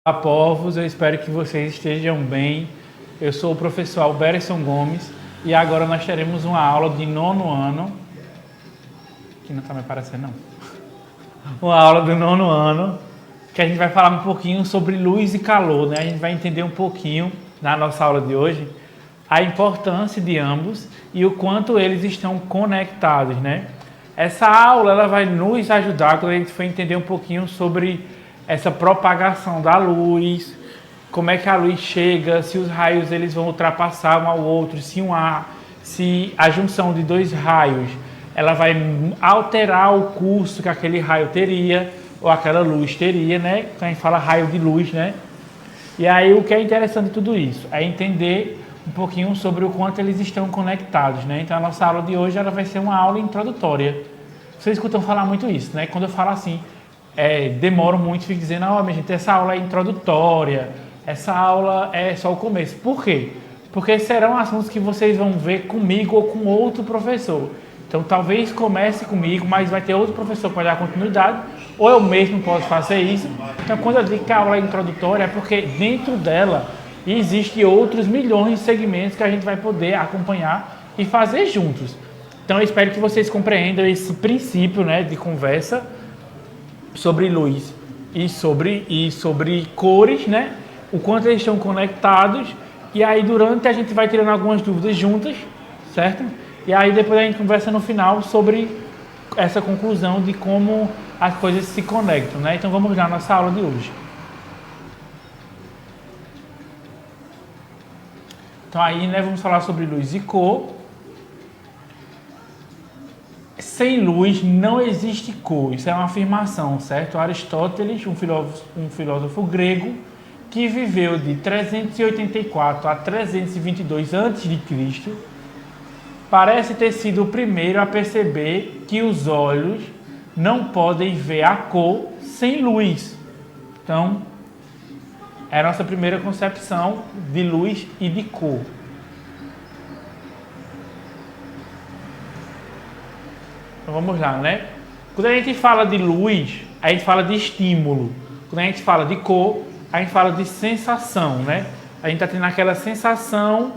Olá, povos, eu espero que vocês estejam bem. Eu sou o professor Alberson Gomes e agora nós teremos uma aula de nono ano, que não está me aparecendo não, uma aula do nono ano, que a gente vai falar um pouquinho sobre luz e calor, né? A gente vai entender um pouquinho, na nossa aula de hoje, a importância de ambos e o quanto eles estão conectados, né? Essa aula ela vai nos ajudar quando a gente for entender um pouquinho sobre essa propagação da luz, como é que a luz chega, se os raios eles vão ultrapassar um ao outro, se a junção de dois raios ela vai alterar o curso que aquele raio teria, ou aquela luz teria, né? Então a gente fala raio de luz, né? E aí o que é interessante de tudo isso é entender um pouquinho sobre o quanto eles estão conectados, né? Então a nossa aula de hoje ela vai ser uma aula introdutória. Vocês escutam falar muito isso, né? Quando eu falo assim, demoro muito, fico dizendo, minha gente, essa aula é introdutória, essa aula é só o começo. Por quê? Porque serão assuntos que vocês vão ver comigo ou com outro professor. Então talvez comece comigo, mas vai ter outro professor para dar continuidade, ou eu mesmo posso fazer isso. Então quando eu digo que a aula é introdutória, é porque dentro dela existem outros milhões de segmentos que a gente vai poder acompanhar e fazer juntos. Então eu espero que vocês compreendam esse princípio, né, de conversa sobre luz e sobre cores, né? O quanto eles estão conectados. E aí durante a gente vai tirando algumas dúvidas juntas, certo? E aí depois a gente conversa no final sobre essa conclusão de como as coisas se conectam, né? Então vamos lá na nossa aula de hoje. Então aí, né, vamos falar sobre luz e cor. Sem luz não existe cor, isso é uma afirmação, certo? Aristóteles, um filósofo grego, que viveu de 384 a 322 a.C., parece ter sido o primeiro a perceber que os olhos não podem ver a cor sem luz. Então, é a nossa primeira concepção de luz e de cor. Então vamos lá, né? Quando a gente fala de luz, a gente fala de estímulo. Quando a gente fala de cor, a gente fala de sensação, né? A gente está tendo aquela sensação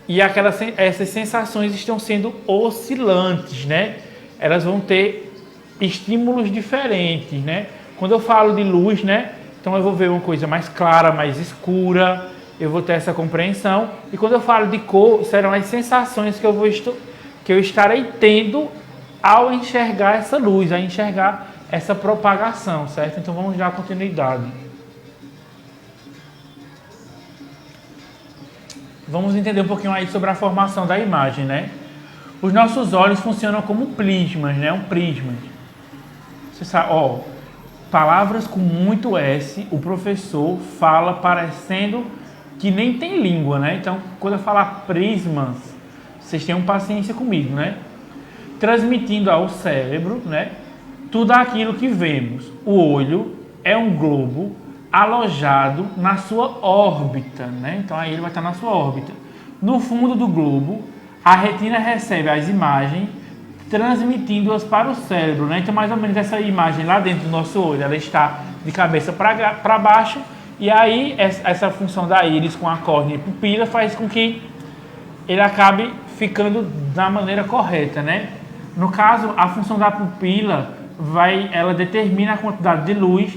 e essas sensações estão sendo oscilantes, né? Elas vão ter estímulos diferentes, né? Quando eu falo de luz, né? Então eu vou ver uma coisa mais clara, mais escura, eu vou ter essa compreensão. E quando eu falo de cor, serão as sensações que eu estarei tendo ao enxergar essa luz, a enxergar essa propagação, certo? Então vamos dar continuidade. Vamos entender um pouquinho aí sobre a formação da imagem, né? Os nossos olhos funcionam como prismas, né? Um prisma. Você sabe, palavras com muito S, o professor fala parecendo que nem tem língua, né? Então, quando eu falar prismas, vocês tenham paciência comigo, né? Transmitindo ao cérebro, né, tudo aquilo que vemos. O olho é um globo alojado na sua órbita, né? Então aí ele vai estar na sua órbita. No fundo do globo, a retina recebe as imagens, transmitindo-as para o cérebro, né? Então mais ou menos essa imagem lá dentro do nosso olho, ela está de cabeça para baixo, e aí essa função da íris com a córnea e pupila faz com que ele acabe ficando da maneira correta, né? No caso, a função da pupila ela determina a quantidade de luz,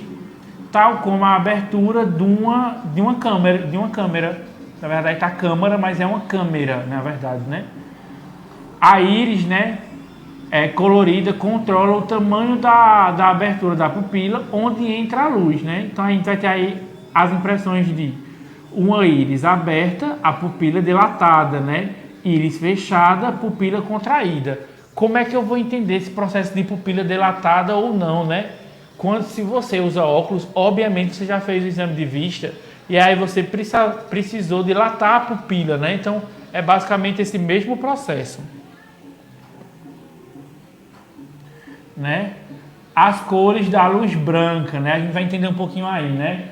tal como a abertura de uma câmera. Na verdade está câmera, mas é uma câmera, na verdade, né? A íris, né, colorida controla o tamanho da abertura da pupila, onde entra a luz, né? Então a gente vai ter aí as impressões de uma íris aberta, a pupila dilatada, né? Íris fechada, pupila contraída. Como é que eu vou entender esse processo de pupila dilatada ou não, né? Se você usa óculos, obviamente você já fez o exame de vista e aí você precisou dilatar a pupila, né? Então, é basicamente esse mesmo processo, né? As cores da luz branca, né? A gente vai entender um pouquinho aí, né?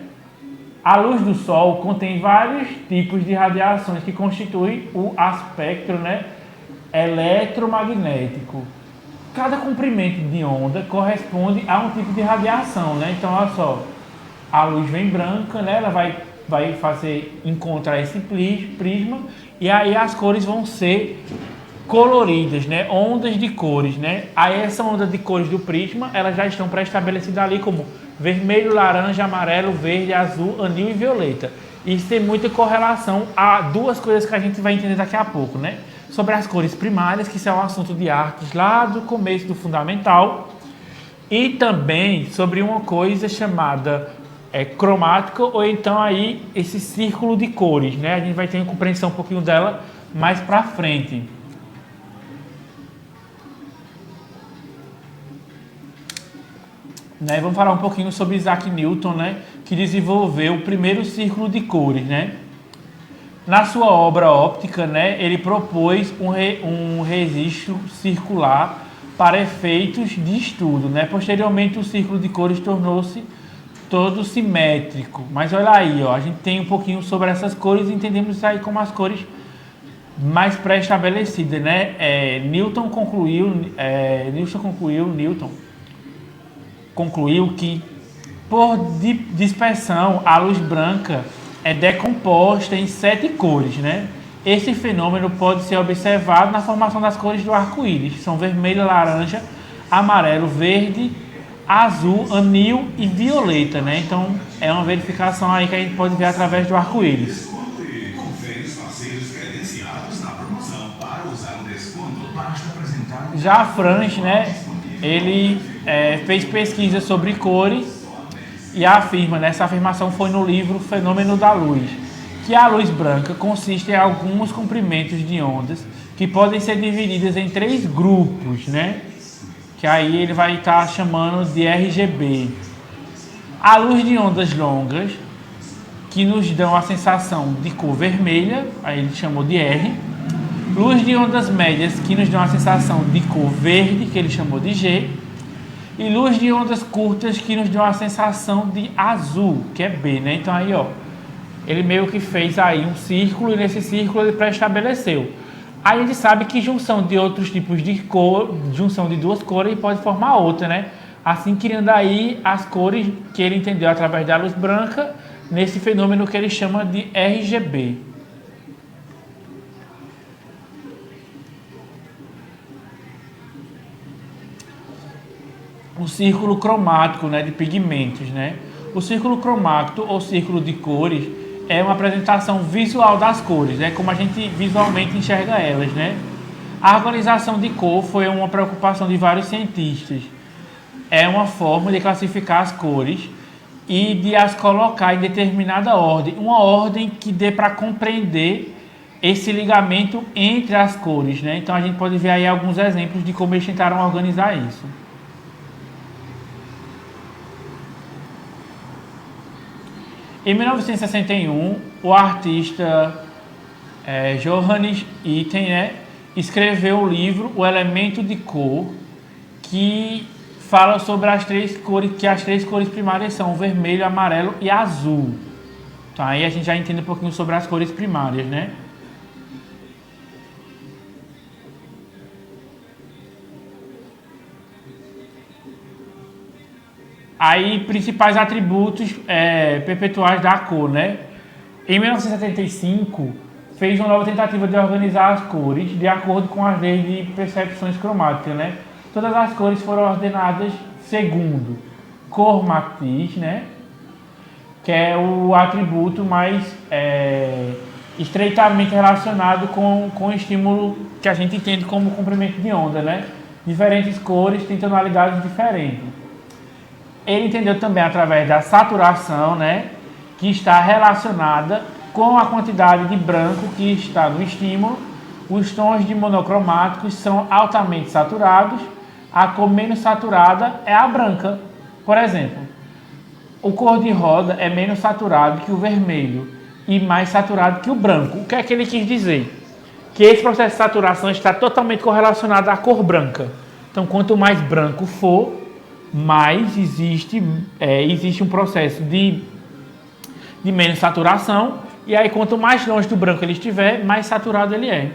A luz do Sol contém vários tipos de radiações que constituem o espectro, né, eletromagnético. Cada comprimento de onda corresponde a um tipo de radiação, né? Então, olha só, a luz vem branca, né? Ela vai encontrar esse prisma e aí as cores vão ser coloridas, né? Ondas de cores, né? Aí essa onda de cores do prisma, elas já estão pré-estabelecidas ali como vermelho, laranja, amarelo, verde, azul, anil e violeta. Isso tem muita correlação a duas coisas que a gente vai entender daqui a pouco, né? Sobre as cores primárias, que isso é um assunto de artes lá do começo do fundamental, e também sobre uma coisa chamada cromática, ou então aí esse círculo de cores, né? A gente vai ter uma compreensão um pouquinho dela mais para frente. Né? Vamos falar um pouquinho sobre Isaac Newton, né? Que desenvolveu o primeiro círculo de cores, né? Na sua obra óptica, né, ele propôs um registro circular para efeitos de estudo, né? Posteriormente, o círculo de cores tornou-se todo simétrico. Mas olha aí, ó, a gente tem um pouquinho sobre essas cores e entendemos isso aí como as cores mais pré-estabelecidas, né? Newton concluiu que, por dispersão, a luz branca é decomposta em 7 cores, né? Esse fenômeno pode ser observado na formação das cores do arco-íris, que são vermelho, laranja, amarelo, verde, azul, anil e violeta, né? Então, é uma verificação aí que a gente pode ver através do arco-íris. Já Franz, né? Ele fez pesquisa sobre cores e afirma, né, essa afirmação foi no livro Fenômeno da Luz, que a luz branca consiste em alguns comprimentos de ondas que podem ser divididas em 3 grupos, né? Que aí ele vai estar chamando de RGB. A luz de ondas longas, que nos dão a sensação de cor vermelha, aí ele chamou de R. Luz de ondas médias, que nos dão a sensação de cor verde, que ele chamou de G. E luz de ondas curtas, que nos dão a sensação de azul, que é B, né? Então aí, ó, ele meio que fez aí um círculo e nesse círculo ele pré-estabeleceu. Aí a gente sabe que junção de outros tipos de cor, junção de 2 cores pode formar outra, né? Assim criando aí as cores que ele entendeu através da luz branca, nesse fenômeno que ele chama de RGB. O círculo cromático, né, de pigmentos, né? O círculo cromático ou círculo de cores é uma apresentação visual das cores, né, como a gente visualmente enxerga elas, né? A organização de cor foi uma preocupação de vários cientistas. É uma forma de classificar as cores e de as colocar em determinada ordem, uma ordem que dê para compreender esse ligamento entre as cores, né? Então a gente pode ver aí alguns exemplos de como eles tentaram organizar isso. Em 1961, o artista Johannes Itten, né, escreveu o livro O Elemento de Cor, que fala sobre as 3 cores, que as 3 cores primárias são vermelho, amarelo e azul. Então aí a gente já entende um pouquinho sobre as cores primárias, né? Aí, principais atributos perpetuais da cor, né? Em 1975, fez uma nova tentativa de organizar as cores de acordo com as leis de percepções cromáticas, né? Todas as cores foram ordenadas segundo cor matiz, né? Que é o atributo mais estreitamente relacionado com o estímulo que a gente entende como comprimento de onda, né? Diferentes cores têm tonalidades diferentes. Ele entendeu também através da saturação, né, que está relacionada com a quantidade de branco que está no estímulo. Os tons de monocromáticos são altamente saturados. A cor menos saturada é a branca. Por exemplo, o cor-de-rosa é menos saturado que o vermelho e mais saturado que o branco. O que é que ele quis dizer? Que esse processo de saturação está totalmente correlacionado à cor branca. Então, quanto mais branco for, mais existe um processo de menos saturação, e aí quanto mais longe do branco ele estiver, mais saturado ele é.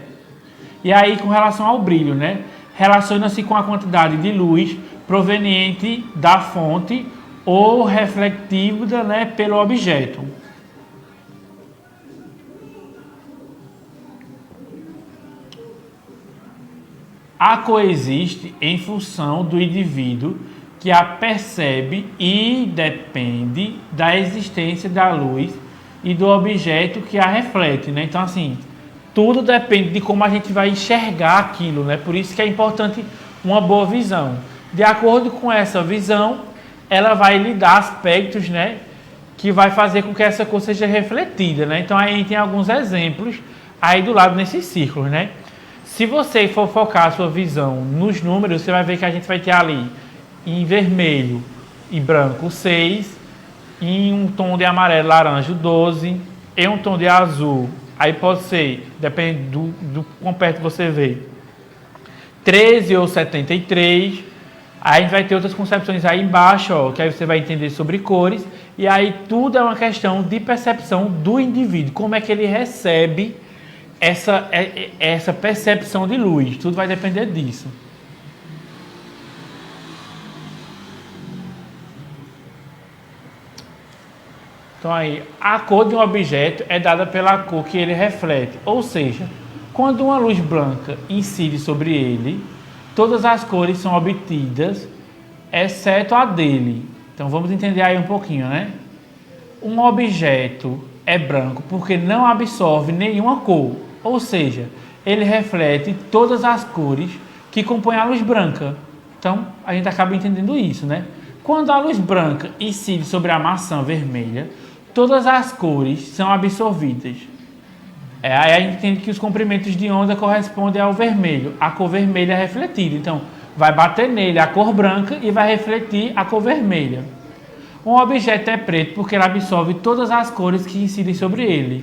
E aí com relação ao brilho, né? Relaciona-se com a quantidade de luz proveniente da fonte ou refletida, né, pelo objeto. A cor existe em função do indivíduo que a percebe e depende da existência da luz e do objeto que a reflete, né? Então, assim, tudo depende de como a gente vai enxergar aquilo, né? Por isso que é importante uma boa visão. De acordo com essa visão, ela vai lhe dar aspectos, né, que vai fazer com que essa cor seja refletida, né? Então, aí tem alguns exemplos aí do lado nesses círculos, né? Se você for focar a sua visão nos números, você vai ver que a gente vai ter ali em vermelho e branco 6, em um tom de amarelo laranja 12, em um tom de azul, aí pode ser, depende do quão perto você vê, 13 ou 73. Aí a gente vai ter outras concepções aí embaixo, ó, que aí você vai entender sobre cores, e aí tudo é uma questão de percepção do indivíduo, como é que ele recebe essa percepção de luz, tudo vai depender disso. Então aí, a cor de um objeto é dada pela cor que ele reflete, ou seja, quando uma luz branca incide sobre ele, todas as cores são obtidas, exceto a dele. Então vamos entender aí um pouquinho, né? Um objeto é branco porque não absorve nenhuma cor, ou seja, ele reflete todas as cores que compõem a luz branca. Então a gente acaba entendendo isso, né? Quando a luz branca incide sobre a maçã vermelha, todas as cores são absorvidas. Aí a gente entende que os comprimentos de onda correspondem ao vermelho. A cor vermelha é refletida. Então, vai bater nele a cor branca e vai refletir a cor vermelha. Um objeto é preto porque ele absorve todas as cores que incidem sobre ele.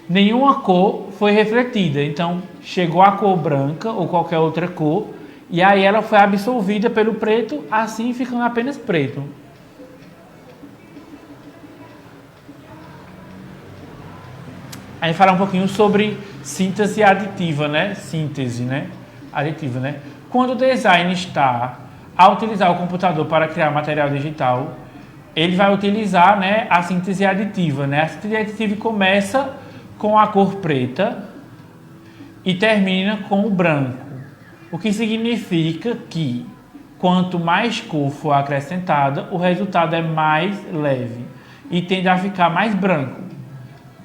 Nenhuma cor foi refletida. Então, chegou a cor branca ou qualquer outra cor e aí ela foi absorvida pelo preto, assim ficando apenas preto. A gente fala um pouquinho sobre síntese aditiva, né? Síntese, né? Aditiva, né? Quando o design está a utilizar o computador para criar material digital, ele vai utilizar, né, a síntese aditiva, né? A síntese aditiva começa com a cor preta e termina com o branco. O que significa que quanto mais cor for acrescentada, o resultado é mais leve e tende a ficar mais branco.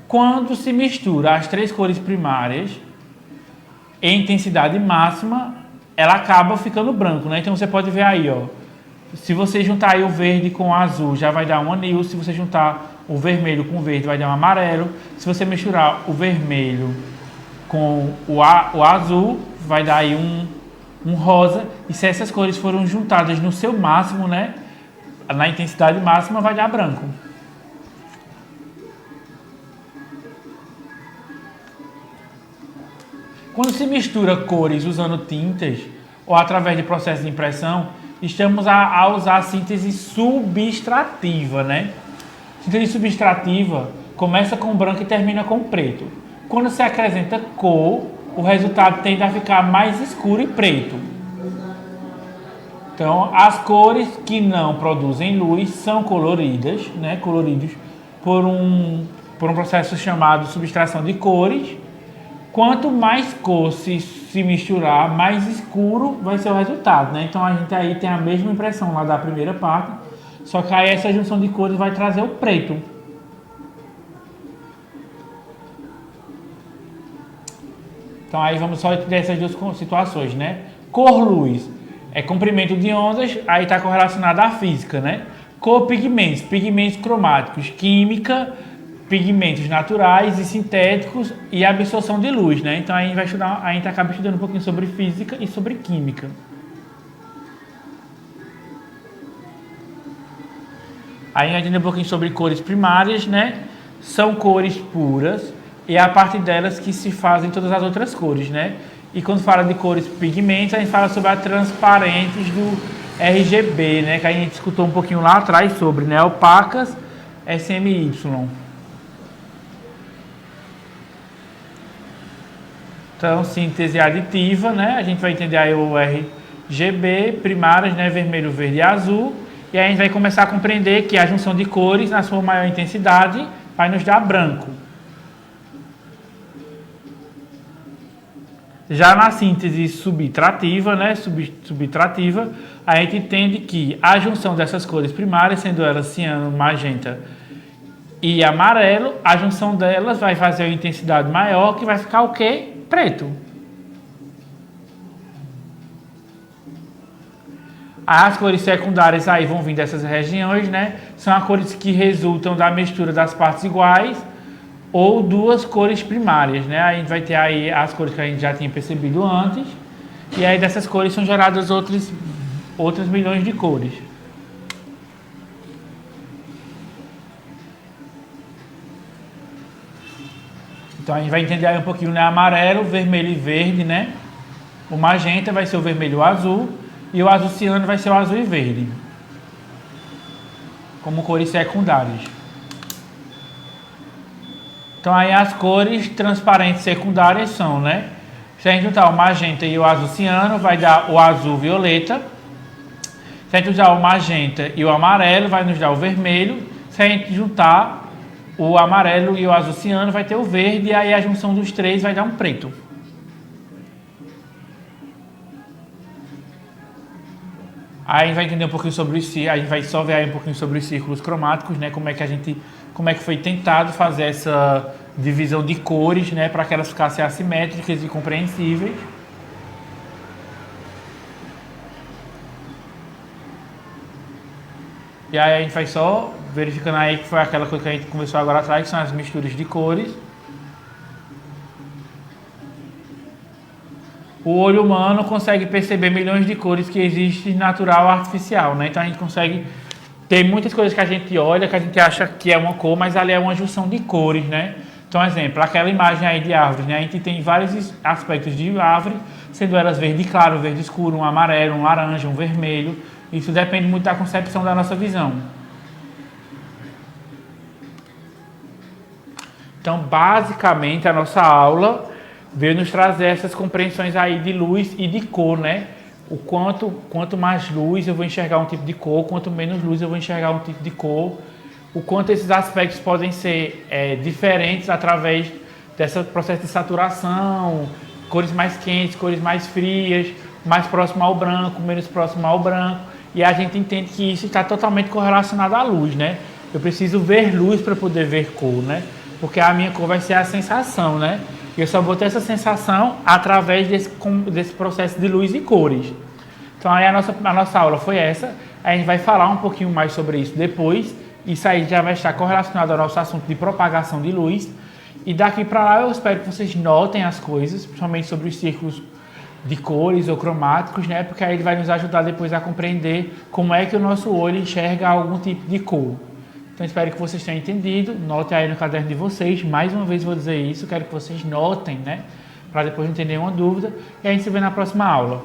Quando se mistura as três cores primárias em intensidade máxima, ela acaba ficando branco, né? Então você pode ver aí, ó, se você juntar aí o verde com o azul, já vai dar um anil. Se você juntar o vermelho com o verde, vai dar um amarelo. Se você misturar o vermelho com o azul, vai dar aí um rosa. E se essas cores foram juntadas no seu máximo, né, na intensidade máxima, vai dar branco. Quando se mistura cores usando tintas ou através de processo de impressão, estamos a usar a síntese subtrativa, né? Síntese subtrativa começa com branco e termina com preto. Quando se acrescenta cor, o resultado tende a ficar mais escuro e preto. Então, as cores que não produzem luz são coloridas, né? Coloridos por um processo chamado subtração de cores. Quanto mais cor se misturar, mais escuro vai ser o resultado, né? Então a gente aí tem a mesma impressão lá da primeira parte, só que aí essa junção de cores vai trazer o preto. Então aí vamos só entender essas duas situações, né? Cor-luz é comprimento de ondas, aí está correlacionado à física, né? Cor-pigmentos, pigmentos cromáticos, química, pigmentos naturais e sintéticos e absorção de luz, né? Então a gente vai estudar, a gente acaba estudando um pouquinho sobre física e sobre química. Aí a gente entende um pouquinho sobre cores primárias, né? São cores puras e é a partir delas que se fazem todas as outras cores, né? E quando fala de cores pigmentos, a gente fala sobre as transparentes do RGB, né? Que a gente escutou um pouquinho lá atrás sobre, né? Opacas, SMY. Então, síntese aditiva, né? A gente vai entender aí o RGB, primárias, né? Vermelho, verde e azul. E aí a gente vai começar a compreender que a junção de cores, na sua maior intensidade, vai nos dar branco. Já na síntese subtrativa, né, subtrativa, a gente entende que a junção dessas cores primárias, sendo elas ciano, magenta e amarelo, a junção delas vai fazer uma intensidade maior, que vai ficar o quê? Preto. As cores secundárias aí vão vir dessas regiões, né? São as cores que resultam da mistura das partes iguais ou duas cores primárias, né? Aí a gente vai ter aí as cores que a gente já tinha percebido antes, e aí dessas cores são geradas outras milhões de cores. Então a gente vai entender aí um pouquinho, né? Amarelo, vermelho e verde, né? O magenta vai ser o vermelho e o azul, e o azul ciano vai ser o azul e verde, como cores secundárias. Então aí as cores transparentes secundárias são, né? Se a gente juntar o magenta e o azul ciano, vai dar o azul violeta. Se a gente juntar o magenta e o amarelo, vai nos dar o vermelho. Se a gente juntar o amarelo e o azul ciano, vai ter o verde. E aí a junção dos três vai dar um preto. Aí a gente vai entender um pouquinho sobre os círculos, a gente vai só ver aí um pouquinho sobre os círculos cromáticos, né? Como é que foi tentado fazer essa divisão de cores, né? Para que elas ficassem assimétricas e compreensíveis. E aí a gente vai só verificando aí que foi aquela coisa que a gente conversou agora atrás, que são as misturas de cores. O olho humano consegue perceber milhões de cores que existem natural ou artificial, né? Então a gente consegue ter muitas coisas que a gente olha, que a gente acha que é uma cor, mas ali é uma junção de cores, né? Então, exemplo, aquela imagem aí de árvores, né? A gente tem vários aspectos de árvore, sendo elas verde claro, verde escuro, um amarelo, um laranja, um vermelho. Isso depende muito da concepção da nossa visão. Então, basicamente, a nossa aula veio nos trazer essas compreensões aí de luz e de cor, né? O quanto mais luz eu vou enxergar um tipo de cor, quanto menos luz eu vou enxergar um tipo de cor. O quanto esses aspectos podem ser diferentes através desse processo de saturação, cores mais quentes, cores mais frias, mais próximo ao branco, menos próximo ao branco. E a gente entende que isso está totalmente correlacionado à luz, né? Eu preciso ver luz para poder ver cor, né? Porque a minha cor vai ser a sensação, né? Eu só vou ter essa sensação através desse processo de luz e cores. Então aí a nossa aula foi essa. A gente vai falar um pouquinho mais sobre isso depois. Isso aí já vai estar correlacionado ao nosso assunto de propagação de luz. E daqui para lá eu espero que vocês notem as coisas, principalmente sobre os círculos de cores ou cromáticos, né? Porque aí ele vai nos ajudar depois a compreender como é que o nosso olho enxerga algum tipo de cor. Então espero que vocês tenham entendido, notem aí no caderno de vocês, mais uma vez vou dizer isso, quero que vocês notem, né? Para depois não ter nenhuma dúvida, e a gente se vê na próxima aula.